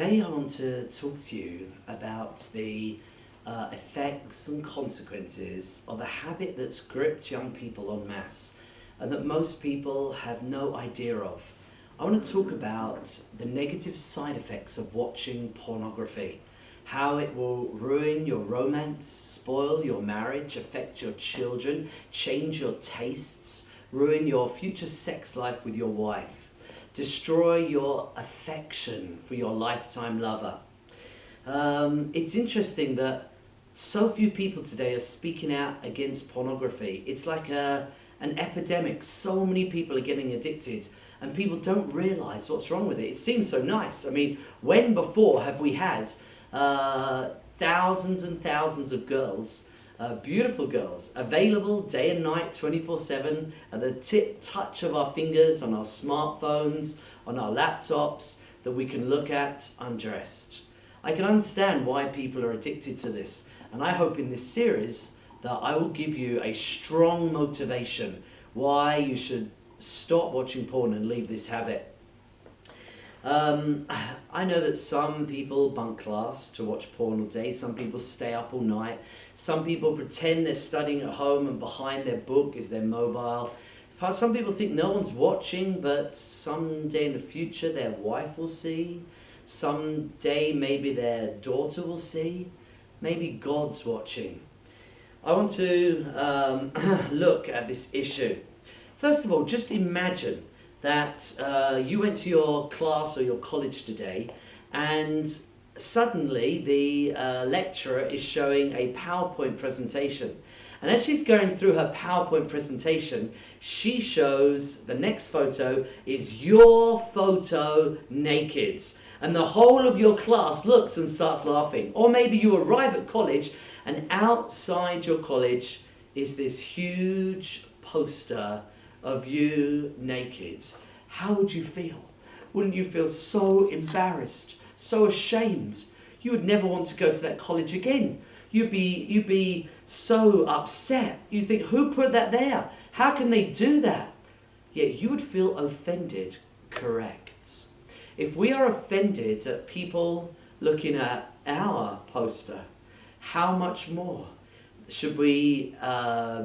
Today I want to talk to you about the effects and consequences of a habit that's gripped young people en masse and that most people have no idea of. I want to talk about the negative side effects of watching pornography, how it will ruin your romance, spoil your marriage, affect your children, change your tastes, ruin your future sex life with your wife, destroy your affection for your lifetime lover. It's interesting that so few people today are speaking out against pornography. It's like an epidemic. So many people are getting addicted and people don't realize what's wrong with it. It seems so nice. I mean, when before have we had thousands and thousands of girls, beautiful girls, available day and night, 24/7, at the touch of our fingers, on our smartphones, on our laptops, that we can look at undressed? I can understand why people are addicted to this, and I hope in this series that I will give you a strong motivation why you should stop watching porn and leave this habit. I know that some people bunk class to watch porn all day, some people stay up all night, some people pretend they're studying at home and behind their book is their mobile. Some people think no one's watching, but someday in the future their wife will see, someday maybe their daughter will see, maybe God's watching. I want to look at this issue. First of all, just imagine that you went to your class or your college today and suddenly the lecturer is showing a PowerPoint presentation. And as she's going through her PowerPoint presentation, she shows the next photo is your photo naked. And the whole of your class looks and starts laughing. Or maybe you arrive at college and outside your college is this huge poster of you naked. How would you feel? Wouldn't you feel so embarrassed, so ashamed? You would never want to go to that college again. You'd be so upset. You think, who put that there? How can they do that? Yet you would feel offended, correct? If we are offended at people looking at our poster, how much more should we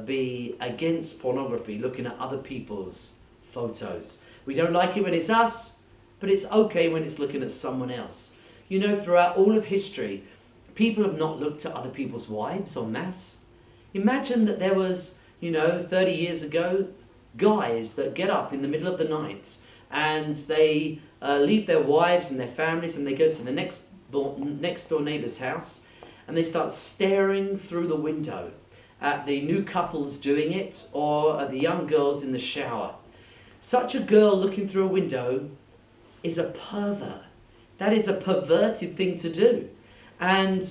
be against pornography, looking at other people's photos? We don't like it when it's us, but it's okay when it's looking at someone else. You know, throughout all of history, people have not looked at other people's wives en masse. Imagine that there was, 30 years ago, guys that get up in the middle of the night and they leave their wives and their families and they go to the next door neighbour's house and they start staring through the window at the new couples doing it or at the young girls in the shower. Such a girl looking through a window is a pervert. That is a perverted thing to do. And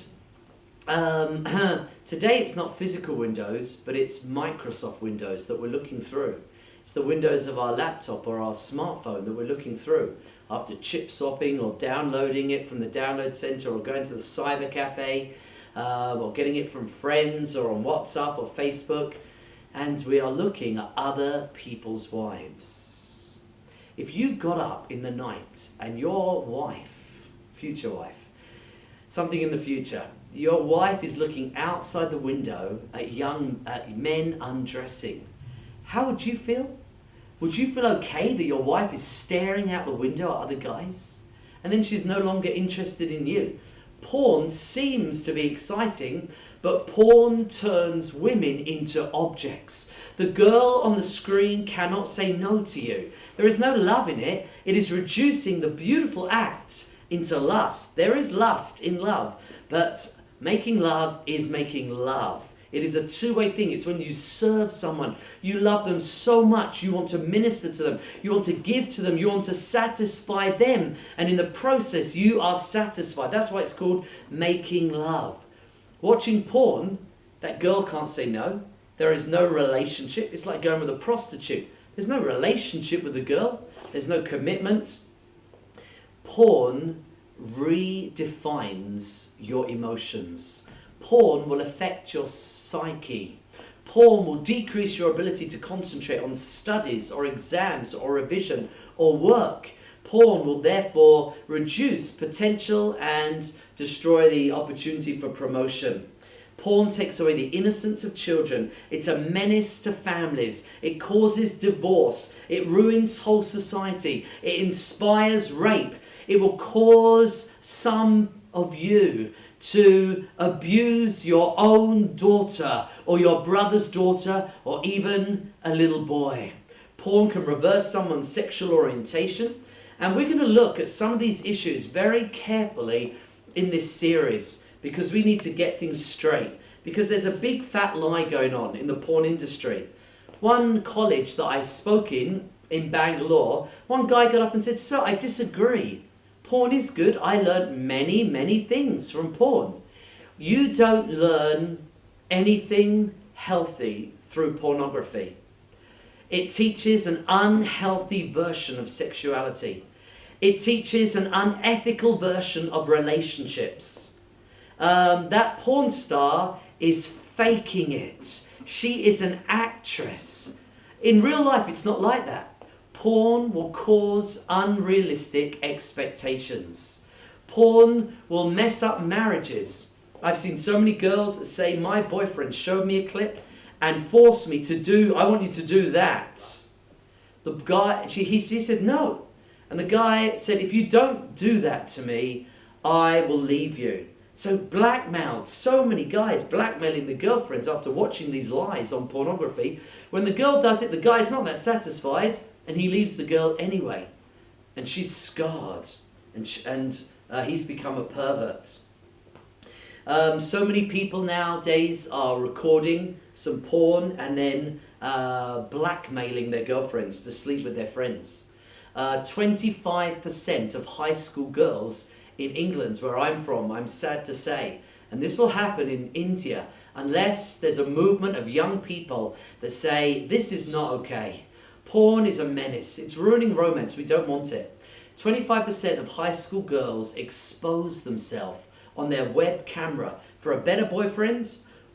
today it's not physical windows, but it's Microsoft windows that we're looking through. It's the windows of our laptop or our smartphone that we're looking through after chip swapping or downloading it from the download center or going to the cyber cafe or getting it from friends or on WhatsApp or Facebook. And we are looking at other people's wives. If you got up in the night and your wife, future wife, something in the future, your wife is looking outside the window at men undressing, how would you feel? Would you feel okay that your wife is staring out the window at other guys? And then she's no longer interested in you. Porn seems to be exciting, but porn turns women into objects. The girl on the screen cannot say no to you. There is no love in it. It is reducing the beautiful act into lust. There is lust in love, but making love is making love. It is a two-way thing. It's when you serve someone. You love them so much. You want to minister to them. You want to give to them. You want to satisfy them. And in the process, you are satisfied. That's why it's called making love. Watching porn, that girl can't say no. There is no relationship. It's like going with a prostitute. There's no relationship with the girl. There's no commitment. Porn redefines your emotions. Porn will affect your psyche. Porn will decrease your ability to concentrate on studies or exams or revision or work. Porn will therefore reduce potential and destroy the opportunity for promotion. Porn takes away the innocence of children. It's a menace to families. It causes divorce. It ruins whole society. It inspires rape. It will cause some of you to abuse your own daughter or your brother's daughter or even a little boy. Porn can reverse someone's sexual orientation. And we're going to look at some of these issues very carefully in this series, because we need to get things straight. Because there's a big fat lie going on in the porn industry. One college that I spoke in Bangalore, one guy got up and said, "Sir, I disagree. Porn is good. I learned many, many things from porn." You don't learn anything healthy through pornography. It teaches an unhealthy version of sexuality. It teaches an unethical version of relationships. That porn star is faking it. She is an actress. In real life, it's not like that. Porn will cause unrealistic expectations. Porn will mess up marriages. I've seen so many girls that say, "My boyfriend showed me a clip and forced me to do, I want you to do that." The guy, she said no. And the guy said, "If you don't do that to me, I will leave you." So blackmailed, so many guys blackmailing the girlfriends after watching these lies on pornography. When the girl does it, the guy's not that satisfied and he leaves the girl anyway. And she's scarred and he's become a pervert. So many people nowadays are recording some porn and then blackmailing their girlfriends to sleep with their friends. 25% of high school girls in England, where I'm from, I'm sad to say, and this will happen in India unless there's a movement of young people that say, "This is not okay. Porn is a menace. It's ruining romance. We don't want it." 25% of high school girls expose themselves on their web camera for a better boyfriend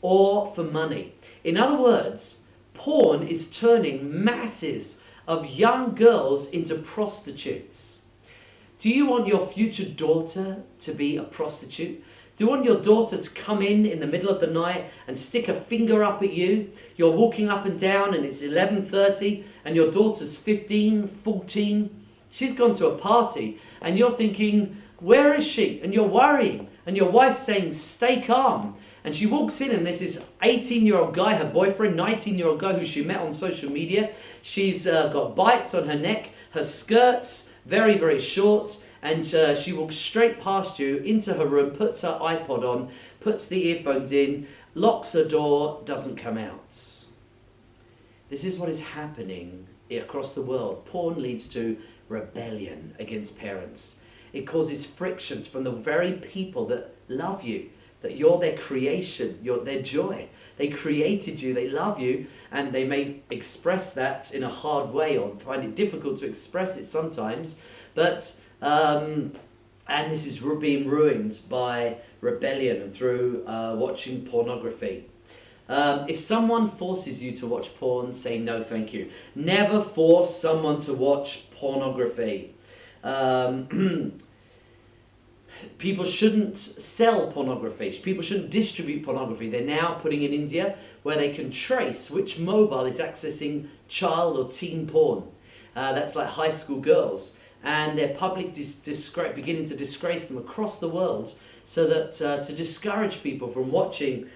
or for money. In other words, porn is turning masses of young girls into prostitutes. Do you want your future daughter to be a prostitute? Do you want your daughter to come in the middle of the night and stick a finger up at you? You're walking up and down and it's 11:30 and your daughter's 15, 14. She's gone to a party and you're thinking, "Where is she?" And you're worrying and your wife's saying, "Stay calm." And she walks in and there's this 18-year-old guy, her boyfriend, 19-year-old guy who she met on social media. She's got bites on her neck, her skirt's very, very short, and she walks straight past you into her room, puts her iPod on, puts the earphones in, locks her door, doesn't come out. This is what is happening across the world. Porn leads to rebellion against parents. It causes friction from the very people that love you, that you're their creation, you're their joy. They created you, they love you, and they may express that in a hard way or find it difficult to express it sometimes. But, and this is being ruined by rebellion and through watching pornography. If someone forces you to watch porn, say no thank you. Never force someone to watch pornography. People shouldn't sell pornography. People shouldn't distribute pornography. They're now putting in India where they can trace which mobile is accessing child or teen porn. That's like high school girls. And they're beginning to disgrace them across the world so that to discourage people from watching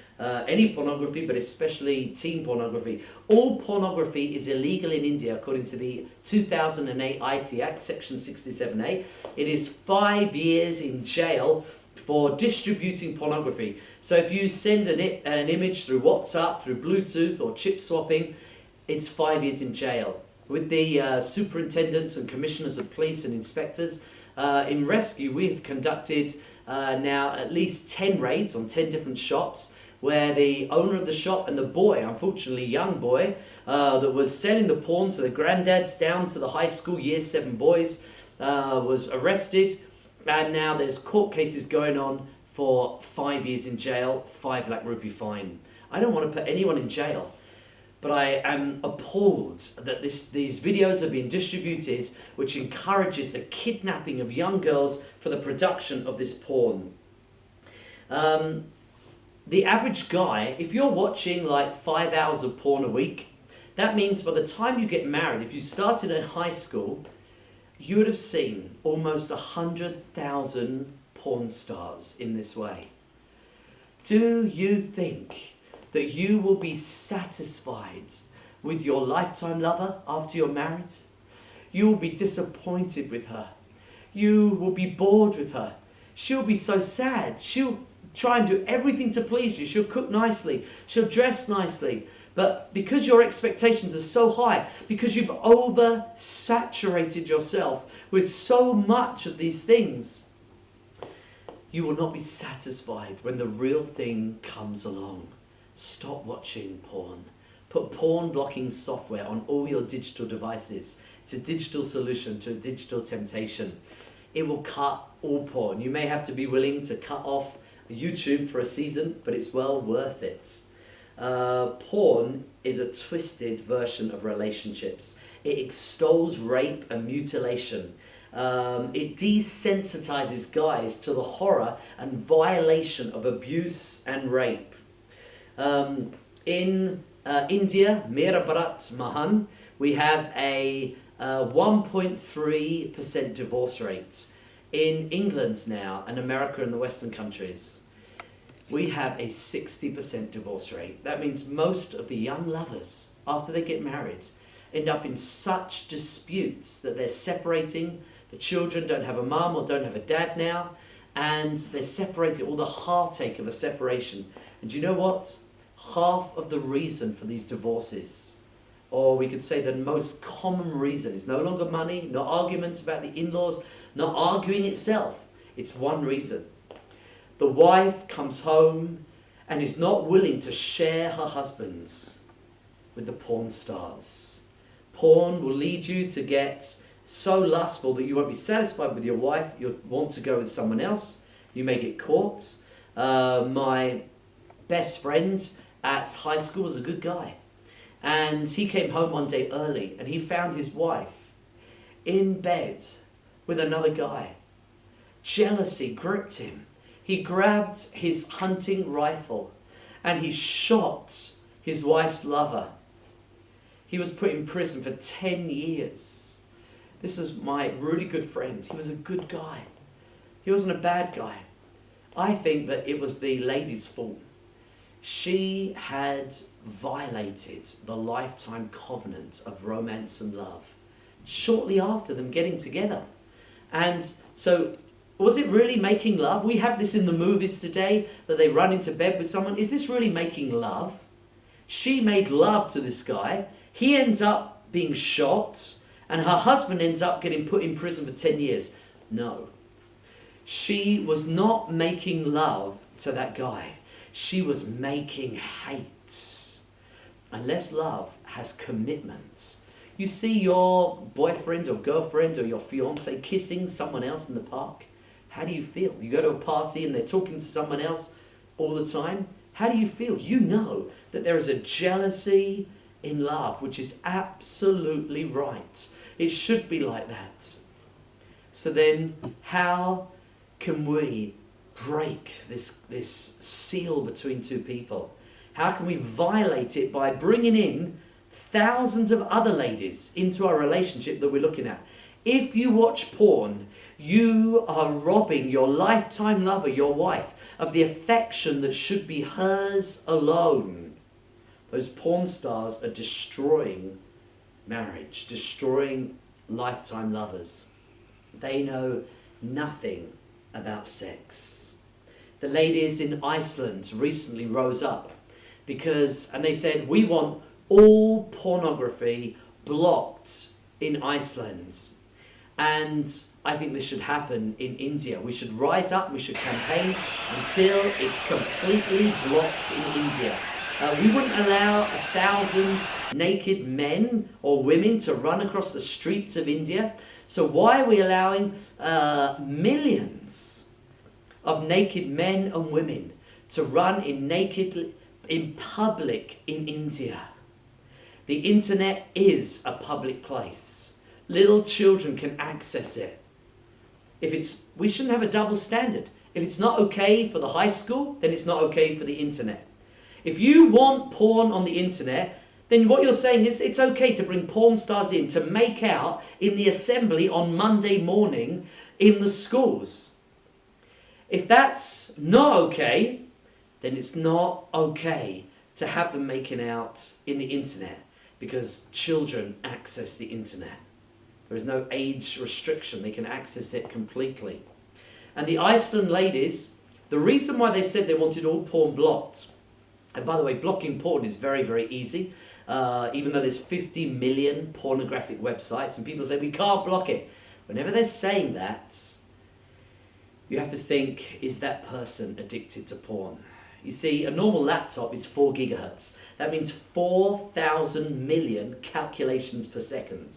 any pornography, but especially teen pornography. All pornography is illegal in India according to the 2008 IT Act, Section 67A. It is 5 years in jail for distributing pornography. So if you send an image through WhatsApp, through Bluetooth or chip swapping, it's 5 years in jail. With the superintendents and commissioners of police and inspectors in rescue, we have conducted now at least 10 raids on 10 different shops where the owner of the shop and the boy, unfortunately young boy, that was selling the porn to the granddads down to the high school year 7 boys, was arrested, and now there's court cases going on for 5 years in jail, 5 lakh rupee fine. I don't want to put anyone in jail. But I am appalled that these videos are being distributed, which encourages the kidnapping of young girls for the production of this porn. The average guy, if you're watching like 5 hours of porn a week, that means by the time you get married, if you started in high school, you would have seen almost 100,000 porn stars in this way. Do you think that you will be satisfied with your lifetime lover after you're married? You will be disappointed with her. You will be bored with her. She'll be so sad. She'll try and do everything to please you. She'll cook nicely. She'll dress nicely. But because your expectations are so high, because you've oversaturated yourself with so much of these things, you will not be satisfied when the real thing comes along. Stop watching porn. Put porn blocking software on all your digital devices. It's a digital solution to a digital temptation. It will cut all porn. You may have to be willing to cut off YouTube for a season, but it's well worth it. Porn is a twisted version of relationships. It extols rape and mutilation. It desensitizes guys to the horror and violation of abuse and rape. In India, Mera Bharat Mahan, we have a 1.3% divorce rate. In England now, and America and the Western countries, we have a 60% divorce rate. That means most of the young lovers, after they get married, end up in such disputes that they're separating. The children don't have a mum or don't have a dad now, and they're separated, all the heartache of a separation. And do you know what? Half of the reason for these divorces, or we could say the most common reason, is no longer money, not arguments about the in-laws, not arguing itself. It's one reason. The wife comes home and is not willing to share her husbands with the porn stars. Porn will lead you to get so lustful that you won't be satisfied with your wife. You'll want to go with someone else. You may get caught. My best friend at high school was a good guy. And he came home one day early and he found his wife in bed with another guy. Jealousy gripped him. He grabbed his hunting rifle and he shot his wife's lover. He was put in prison for 10 years. This was my really good friend. He was a good guy. He wasn't a bad guy. I think that it was the lady's fault. She had violated the lifetime covenant of romance and love shortly after them getting together. And so, was it really making love? We have this in the movies today, that they run into bed with someone. Is this really making love? She made love to this guy. He ends up being shot, and her husband ends up getting put in prison for 10 years. No. She was not making love to that guy. She was making hate. Unless love has commitment. You see your boyfriend or girlfriend or your fiance kissing someone else in the park. How do you feel? You go to a party and they're talking to someone else all the time. How do you feel? You know that there is a jealousy in love, which is absolutely right. It should be like that. So then, how can we break this seal between two people? How can we violate it by bringing in thousands of other ladies into our relationship that we're looking at? If you watch porn, you are robbing your lifetime lover, your wife, of the affection that should be hers alone. Those porn stars are destroying marriage, destroying lifetime lovers. They know nothing about sex. The ladies in Iceland recently rose up and they said, we want all pornography blocked in Iceland. And I think this should happen in India. We should rise up, we should campaign until it's completely blocked in India. We wouldn't allow 1,000 naked men or women to run across the streets of India. So why are we allowing millions of naked men and women to run in public in India? The internet is a public place. Little children can access it. We shouldn't have a double standard. If it's not okay for the high school, then it's not okay for the internet. If you want porn on the internet, then what you're saying is it's okay to bring porn stars in to make out in the assembly on Monday morning in the schools. If that's not okay, then it's not okay to have them making out in the internet, because children access the internet. There is no age restriction. They can access it completely. And the Iceland ladies, the reason why they said they wanted all porn blocked, and by the way, blocking porn is very, very easy, even though there's 50 million pornographic websites, and people say we can't block it. Whenever they're saying that, you have to think, is that person addicted to porn? You see, a normal laptop is 4 gigahertz. That means 4,000 million calculations per second.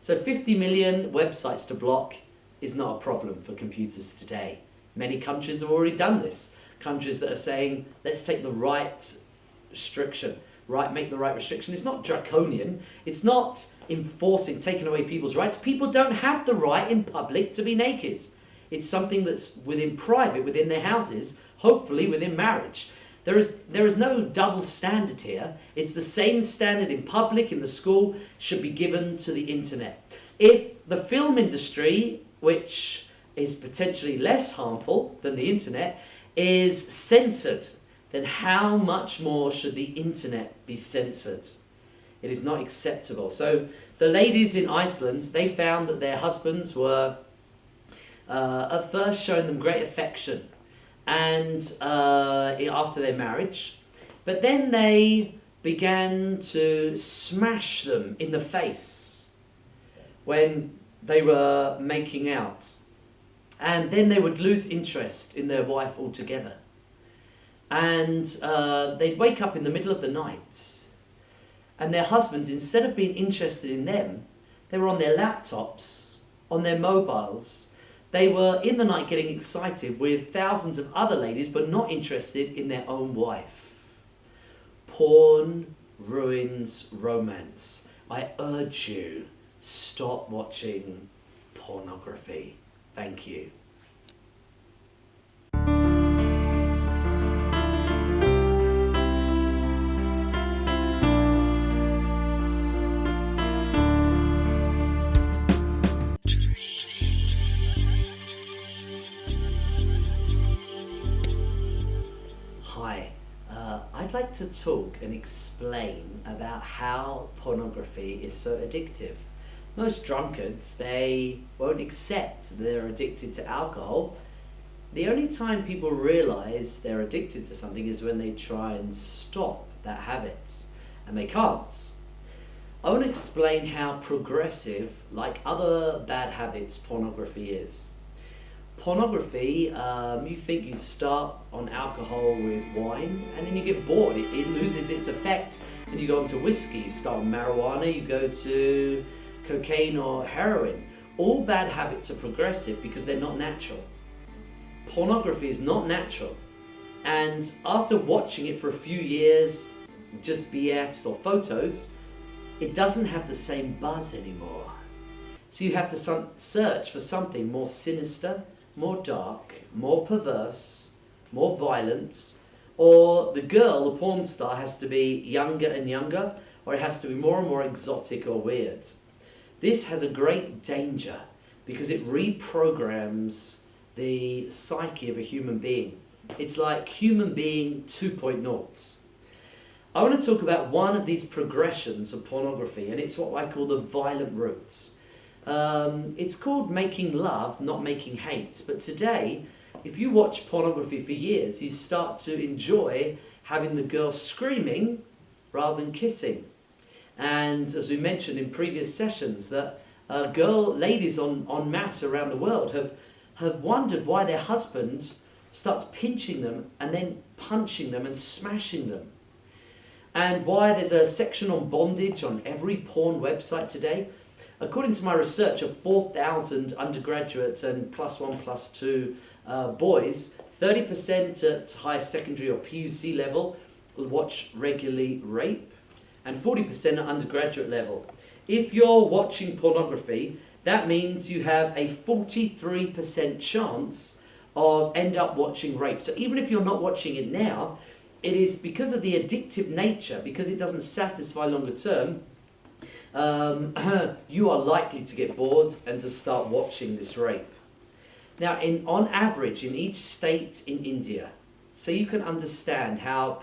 So 50 million websites to block is not a problem for computers today. Many countries have already done this. Countries that are saying, let's take the right restriction, make the right restriction. It's not draconian. It's not enforcing, taking away people's rights. People don't have the right in public to be naked. It's something that's within private, within their houses, hopefully within marriage. There is no double standard here. It's the same standard in public, in the school, should be given to the internet. If the film industry, which is potentially less harmful than the internet, is censored, then how much more should the internet be censored? It is not acceptable. So the ladies in Iceland, they found that their husbands were at first showing them great affection and after their marriage, but then they began to smash them in the face when they were making out, and then they would lose interest in their wife altogether, and they'd wake up in the middle of the night and their husbands, instead of being interested in them, they were on their laptops, on their mobiles. They were in the night getting excited with thousands of other ladies, but not interested in their own wife. Porn ruins romance. I urge you, stop watching pornography. Thank you. I'd like to talk and explain about how pornography is so addictive. Most drunkards, they won't accept they're addicted to alcohol. The only time people realise they're addicted to something is when they try and stop that habit, and they can't. I want to explain how progressive, like other bad habits, pornography is. Pornography, you think you start on alcohol with wine, and then you get bored. It loses its effect, and you go on to whiskey. You start on marijuana, you go to cocaine or heroin. All bad habits are progressive because they're not natural. Pornography is not natural, and after watching it for a few years, just BFs or photos, it doesn't have the same buzz anymore. So you have to search for something more sinister, more dark, more perverse, more violent, or the girl, the porn star, has to be younger and younger, or it has to be more and more exotic or weird. This has a great danger because it reprograms the psyche of a human being. It's like human being 2.0. I want to talk about one of these progressions of pornography, and it's what I call the violent routes. It's called making love, not making hate. But today, if you watch pornography for years, you start to enjoy having the girl screaming rather than kissing. And as we mentioned in previous sessions, that ladies en masse around the world have wondered why their husband starts pinching them and then punching them and smashing them. And why there's a section on bondage on every porn website today. According to my research of 4,000 undergraduates and +1, +2 boys, 30% at high secondary or PUC level will watch regularly rape. and 40% at undergraduate level. If you're watching pornography, that means you have a 43% chance of end up watching rape. So even if you're not watching it now, it is because of the addictive nature, because it doesn't satisfy longer term, you are likely to get bored and to start watching this rape. Now, on average, in each state in India, so you can understand how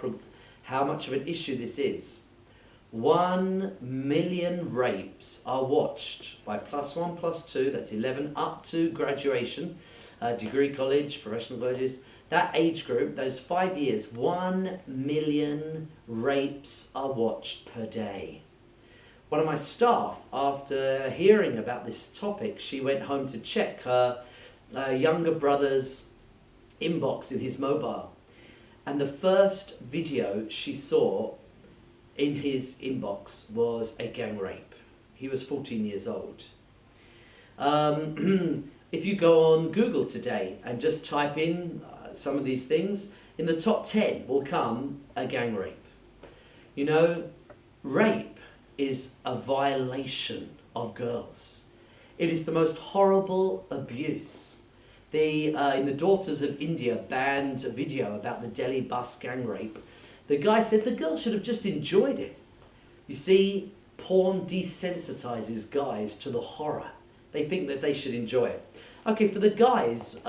much of an issue this is, 1 million rapes are watched by +1, +2, that's 11, up to graduation, degree college, professional colleges. That age group, those 5 years, 1 million rapes are watched per day. One of my staff, after hearing about this topic, she went home to check her younger brother's inbox in his mobile. And the first video she saw in his inbox was a gang rape. He was 14 years old. If you go on Google today and just type in some of these things, in the top 10 will come a gang rape. You know, rape is a violation of girls. It is the most horrible abuse. In the Daughters of India banned a video about the Delhi bus gang rape. The guy said the girl should have just enjoyed it. You see, porn desensitizes guys to the horror. They think that they should enjoy it. Okay, for the guys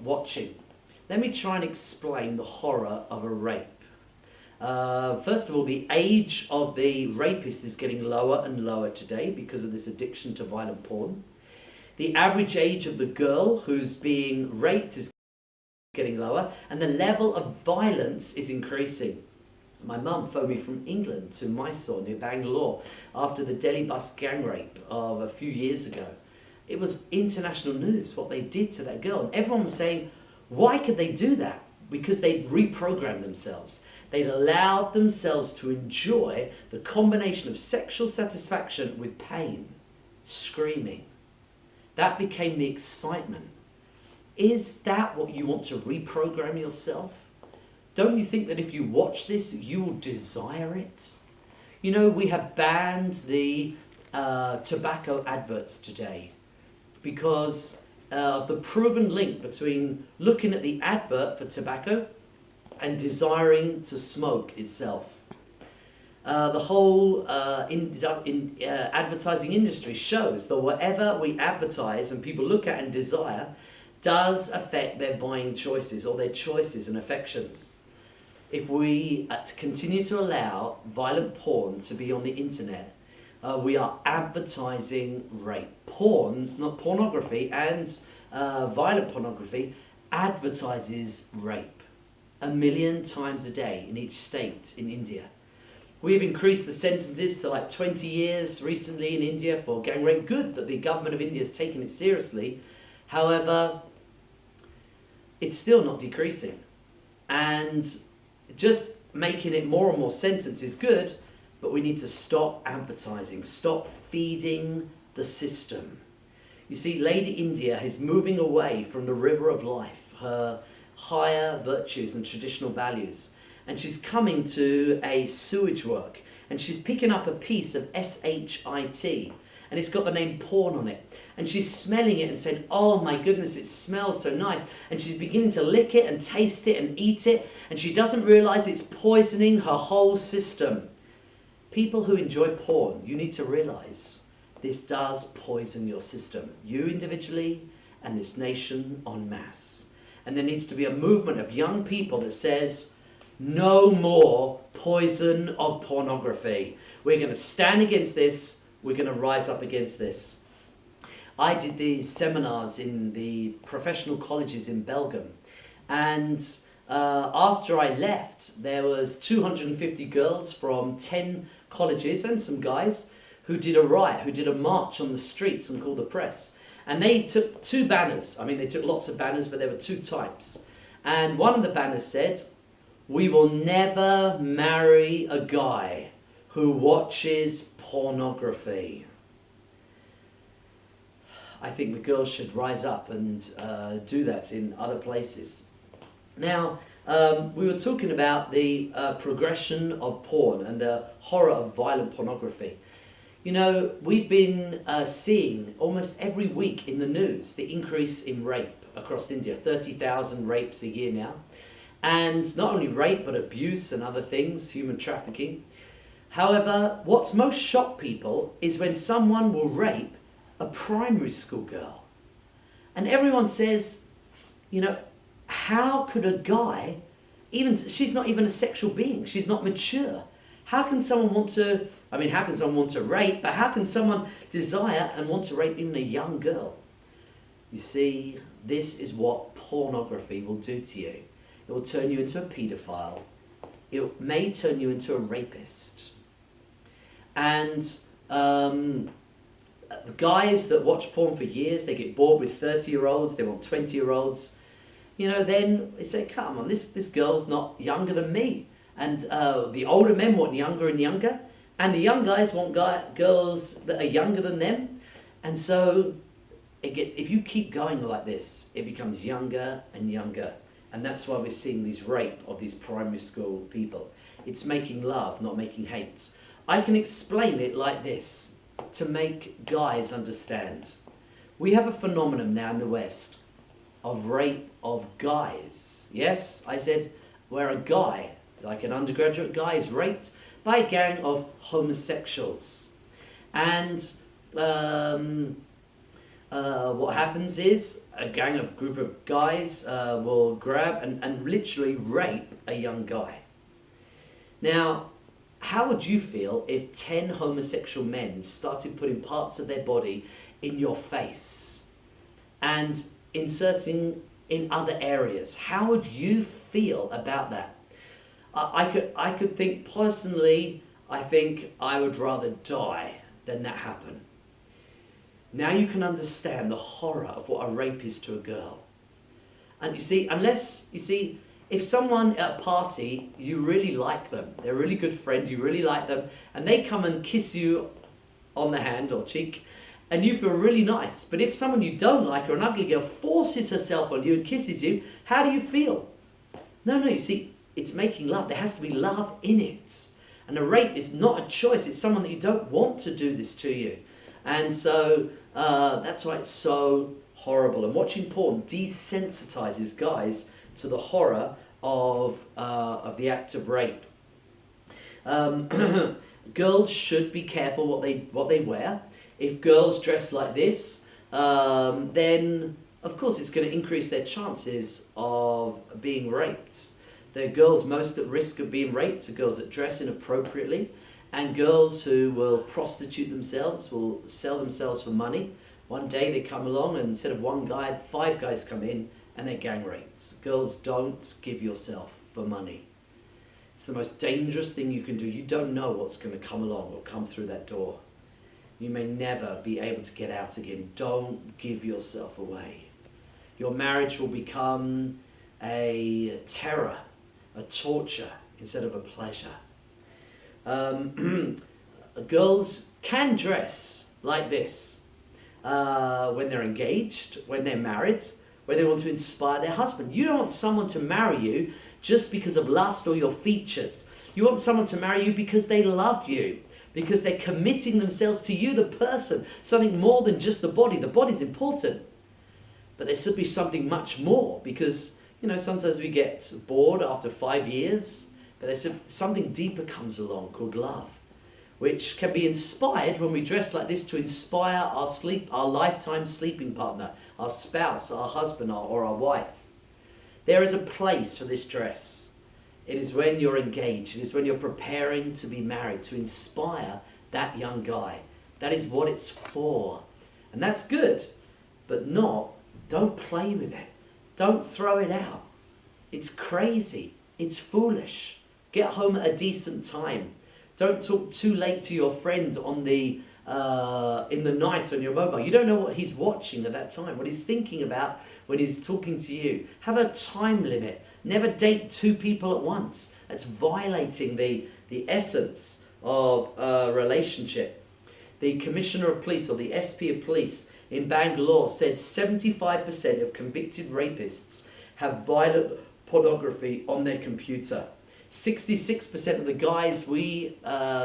watching, let me try and explain the horror of a rape. First of all, the age of the rapist is getting lower and lower today because of this addiction to violent porn. The average age of the girl who's being raped is getting lower, and the level of violence is increasing. My mum phoned me from England to Mysore near Bangalore after the Delhi bus gang rape of a few years ago. It was international news what they did to that girl, and everyone was saying, why could they do that? Because they'd reprogrammed themselves. They'd allowed themselves to enjoy the combination of sexual satisfaction with pain, screaming. That became the excitement. Is that what you want to reprogram yourself? Don't you think that if you watch this, you will desire it? You know, we have banned the tobacco adverts today because of the proven link between looking at the advert for tobacco and desiring to smoke itself. The whole advertising industry shows that whatever we advertise and people look at and desire does affect their buying choices or their choices and affections. If we continue to allow violent porn to be on the internet, we are advertising rape. Porn, not pornography, and violent pornography advertises rape 1 million times a day in each state in India. We've increased the sentences to like 20 years recently in India for gang rape. Good that the government of India has taken it seriously. However, it's still not decreasing. And just making it more and more sentence is good, but we need to stop advertising, stop feeding the system. You see, Lady India is moving away from the river of life, her higher virtues and traditional values. And she's coming to a sewage work, and she's picking up a piece of shit, and it's got the name porn on it. And she's smelling it and saying, oh my goodness, it smells so nice. And she's beginning to lick it and taste it and eat it, and she doesn't realize it's poisoning her whole system. People who enjoy porn, you need to realize this does poison your system, you individually and this nation en masse. And there needs to be a movement of young people that says, no more poison of pornography. We're going to stand against this. We're going to rise up against this. I did these seminars in the professional colleges in Belgium, and after I left, there was 250 girls from 10 colleges and some guys who did a riot, who did a march on the streets and called the press. And they took 2 banners. I mean, they took lots of banners, but there were 2 types. And one of the banners said, we will never marry a guy who watches pornography. I think the girls should rise up and do that in other places. Now, we were talking about the progression of porn and the horror of violent pornography. You know, we've been seeing almost every week in the news the increase in rape across India, 30,000 rapes a year now. And not only rape, but abuse and other things, human trafficking. However, what's most shocked people is when someone will rape a primary school girl. And everyone says, you know, how could a guy, she's not even a sexual being, she's not mature. How can someone want to, how can someone want to rape, but how can someone desire and want to rape even a young girl? You see, this is what pornography will do to you. It will turn you into a paedophile. It may turn you into a rapist. And guys that watch porn for years, they get bored with 30-year-olds, they want 20-year-olds. You know, then they say, come on, this girl's not younger than me. And the older men want younger and younger. And the young guys want girls that are younger than them. And so if you keep going like this, it becomes younger and younger. And that's why we're seeing these rape of these primary school people. It's making love, not making hate. I can explain it like this to make guys understand. We have a phenomenon now in the West of rape of guys. Yes, I said where a guy, like an undergraduate guy, is raped by a gang of homosexuals. And what happens is a group of guys will grab and literally rape a young guy. Now, how would you feel if 10 homosexual men started putting parts of their body in your face and inserting in other areas? How would you feel about that? I could think personally, I think I would rather die than that happen. Now you can understand the horror of what a rape is to a girl. And you see, if someone at a party, you really like them, they're a really good friend, you really like them, and they come and kiss you on the hand or cheek, and you feel really nice. But if someone you don't like, or an ugly girl, forces herself on you and kisses you, how do you feel? No, you see, it's making love. There has to be love in it. And a rape is not a choice. It's someone that you don't want to do this to you. And so that's why it's so horrible. And watching porn desensitizes guys to the horror of the act of rape. Girls should be careful what they wear. If girls dress like this, then of course it's going to increase their chances of being raped. The girls most at risk of being raped are girls that dress inappropriately, and girls who will prostitute themselves, will sell themselves for money. One day they come along and instead of one guy, 5 guys come in and they're gang raped. Girls, don't give yourself for money. It's the most dangerous thing you can do. You don't know what's going to come along or come through that door. You may never be able to get out again. Don't give yourself away. Your marriage will become a terror, a torture instead of a pleasure. Girls can dress like this when they're engaged, when they're married, when they want to inspire their husband. You don't want someone to marry you just because of lust or your features. You want someone to marry you because they love you, because they're committing themselves to you, the person, something more than just the body. The body's important, but there should be something much more, because sometimes we get bored after 5 years, but there's something deeper comes along called love, which can be inspired when we dress like this to inspire our lifetime sleeping partner, our spouse, our husband, or our wife. There is a place for this dress. It is when you're engaged. It is when you're preparing to be married, to inspire that young guy. That is what it's for. And that's good, but don't play with it. Don't throw it out. It's crazy. It's foolish. Get home at a decent time. Don't talk too late to your friend in the night on your mobile. You don't know what he's watching at that time, what he's thinking about when he's talking to you. Have a time limit. Never date 2 people at once. That's violating the essence of a relationship. The Commissioner of Police, or the SP of Police in Bangalore, said 75% of convicted rapists have violent pornography on their computer. 66% of the guys we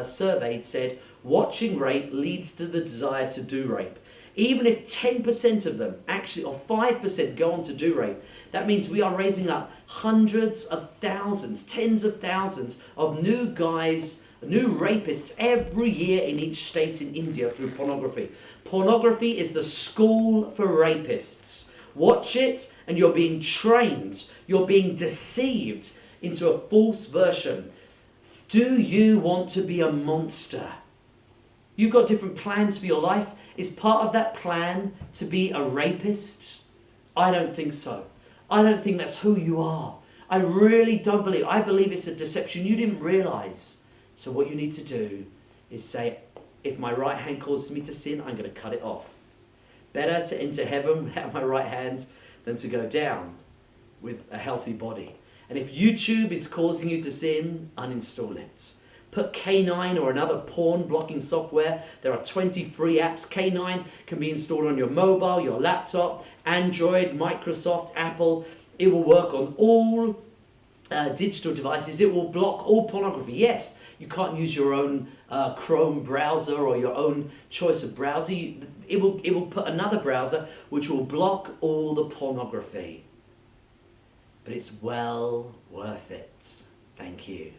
surveyed said watching rape leads to the desire to do rape. Even if 10% of them actually, or 5% go on to do rape, that means we are raising up hundreds of thousands, tens of thousands of new guys, new rapists every year in each state in India through pornography. Pornography is the school for rapists. Watch it and you're being trained, you're being deceived into a false version. Do you want to be a monster? You've got different plans for your life. Is part of that plan to be a rapist? I don't think so. I don't think that's who you are. I really don't believe. I believe it's a deception you didn't realize. So what you need to do is say, if my right hand causes me to sin, I'm going to cut it off. Better to enter heaven without my right hand than to go down with a healthy body. And if YouTube is causing you to sin, uninstall it. Put K9 or another porn blocking software. There are 20 free apps. K9 can be installed on your mobile, your laptop, Android, Microsoft, Apple. It will work on all digital devices. It will block all pornography. Yes, you can't use your own Chrome browser or your own choice of browser. It will put another browser which will block all the pornography. But it's well worth it. Thank you.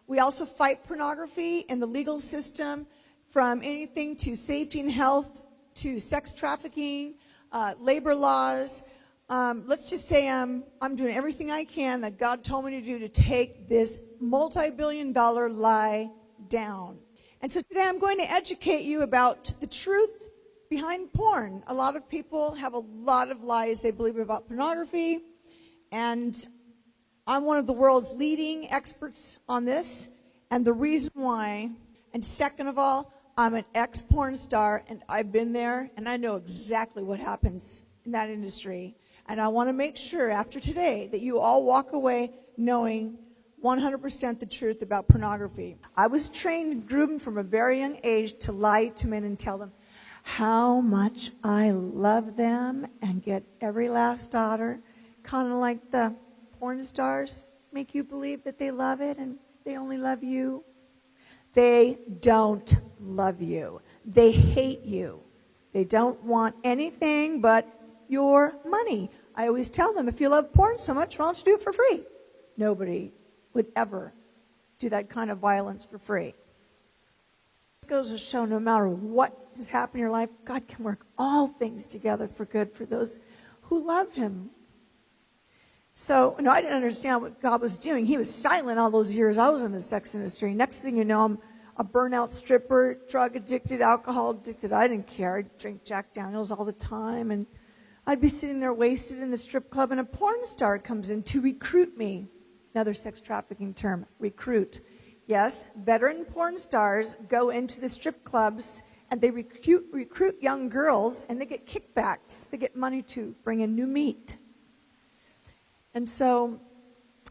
We also fight pornography in the legal system, from anything to safety and health to sex trafficking, labor laws. Let's just say I'm doing everything I can that God told me to do to take this multi-billion-dollar lie down. And so today I'm going to educate you about the truth behind porn. A lot of people have a lot of lies they believe about pornography, and I'm one of the world's leading experts on this, and the reason why. And second of all, I'm an ex-porn star, and I've been there, and I know exactly what happens in that industry. And I want to make sure after today that you all walk away knowing 100% the truth about pornography. I was trained and groomed from a very young age to lie to men and tell them how much I love them and get every last daughter, kind of like the porn stars make you believe that they love it and they only love you. They don't love you. They hate you. They don't want anything but your money. I always tell them, if you love porn so much, why don't you do it for free? Nobody would ever do that kind of violence for free. This goes to show no matter what has happened in your life, God can work all things together for good for those who love Him. So, I didn't understand what God was doing. He was silent all those years I was in the sex industry. Next thing you know, I'm a burnout stripper, drug addicted, alcohol addicted. I didn't care. I'd drink Jack Daniels all the time, and I'd be sitting there wasted in the strip club, and a porn star comes in to recruit me. Another sex trafficking term, recruit. Yes, veteran porn stars go into the strip clubs, and they recruit young girls, and they get kickbacks. They get money to bring in new meat. And so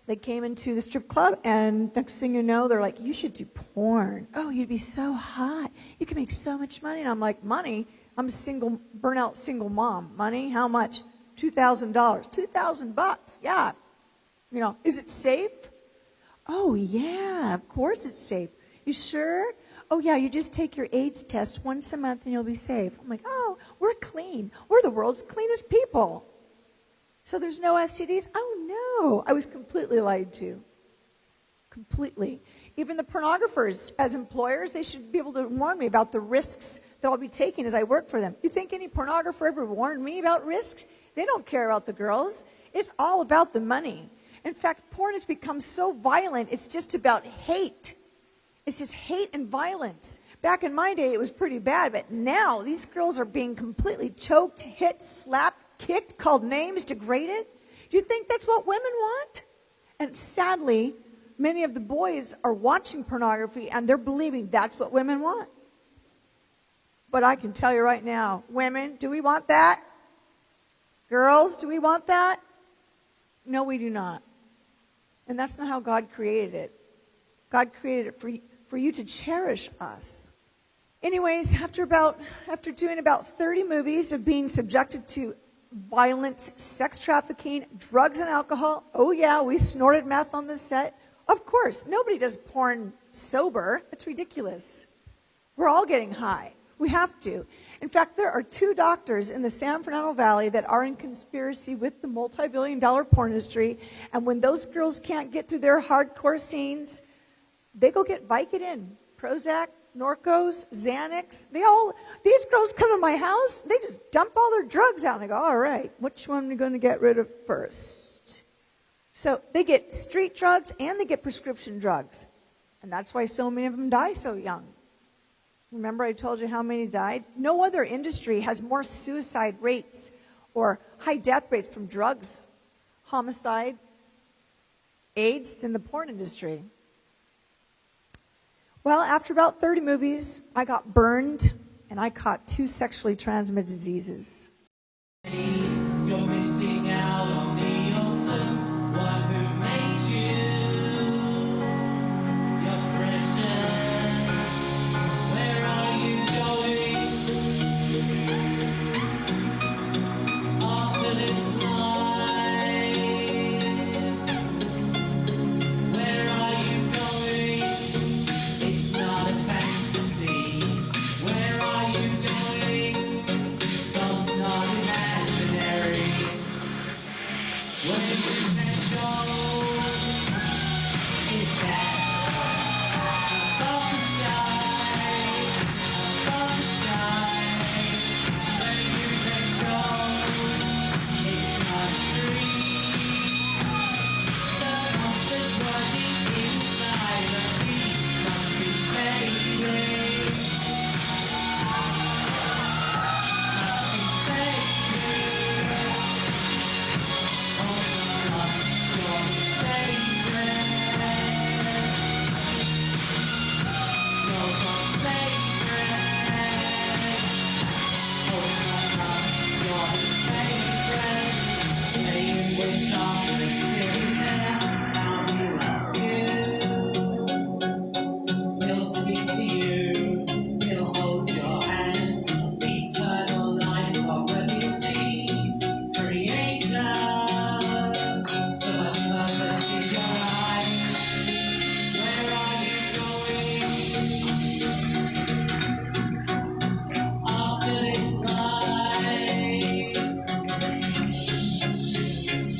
they came into the strip club, and next thing you know, they're like, you should do porn. Oh, you'd be so hot. You can make so much money. And I'm like, money? I'm a single, burnout single mom. Money? How much? $2,000. $2,000. Yeah. Is it safe? Oh, yeah, of course it's safe. You sure? Oh, yeah, you just take your AIDS test once a month and you'll be safe. I'm like, oh, we're clean. We're the world's cleanest people. So there's no STDs? Oh, no. I was completely lied to. Completely. Even the pornographers, as employers, they should be able to warn me about the risks that I'll be taking as I work for them. You think any pornographer ever warned me about risks? They don't care about the girls. It's all about the money. In fact, porn has become so violent, it's just about hate. It's just hate and violence. Back in my day, it was pretty bad, but now these girls are being completely choked, hit, slapped, kicked, called names, degraded. Do you think that's what women want? And sadly, many of the boys are watching pornography and they're believing that's what women want. But I can tell you right now, women, do we want that? Girls, do we want that? No, we do not. And that's not how God created it. God created it for you to cherish us. Anyways, after doing about 30 movies of being subjected to violence, sex trafficking, drugs and alcohol, oh yeah, we snorted meth on the set. Of course, nobody does porn sober. That's ridiculous. We're all getting high. We have to. In fact, there are 2 doctors in the San Fernando Valley that are in conspiracy with the multi-billion-dollar porn industry. And when those girls can't get through their hardcore scenes, they go get Vicodin, Prozac, Norcos, Xanax. These girls come to my house, they just dump all their drugs out. And I go, all right, which one are we going to get rid of first? So they get street drugs and they get prescription drugs. And that's why so many of them die so young. Remember I told you how many died? No other industry has more suicide rates or high death rates from drugs, homicide, AIDS than the porn industry. Well, after about 30 movies, I got burned and I caught 2 sexually transmitted diseases. You're missing out on the awesome one who made you. You're precious. Where are you going? After this life, where are you going? It's not a fantasy. Where are you going? God's not imaginary. Where you can go is that above the sky, above the sky. Where you can go, it's not a dream. The monster's working inside of me, must be fading. Must be fading. Oh, love, you're favorite. You're God's favorite. Oh, love, you're his favorite. Playing with darkness, still his hair. How he loves you. He'll speak to you. He'll hold your hand. Eternal life, already seen. Creator. So much purpose in your life. Where are you going? After this life.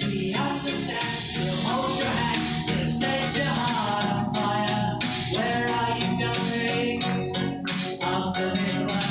He understands. He'll hold your hand. He'll set your heart on fire. Where are you going? After this life.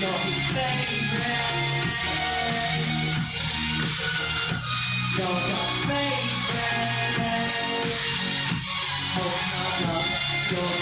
You're his favorite. You're God's favorite. Oh, my love, you're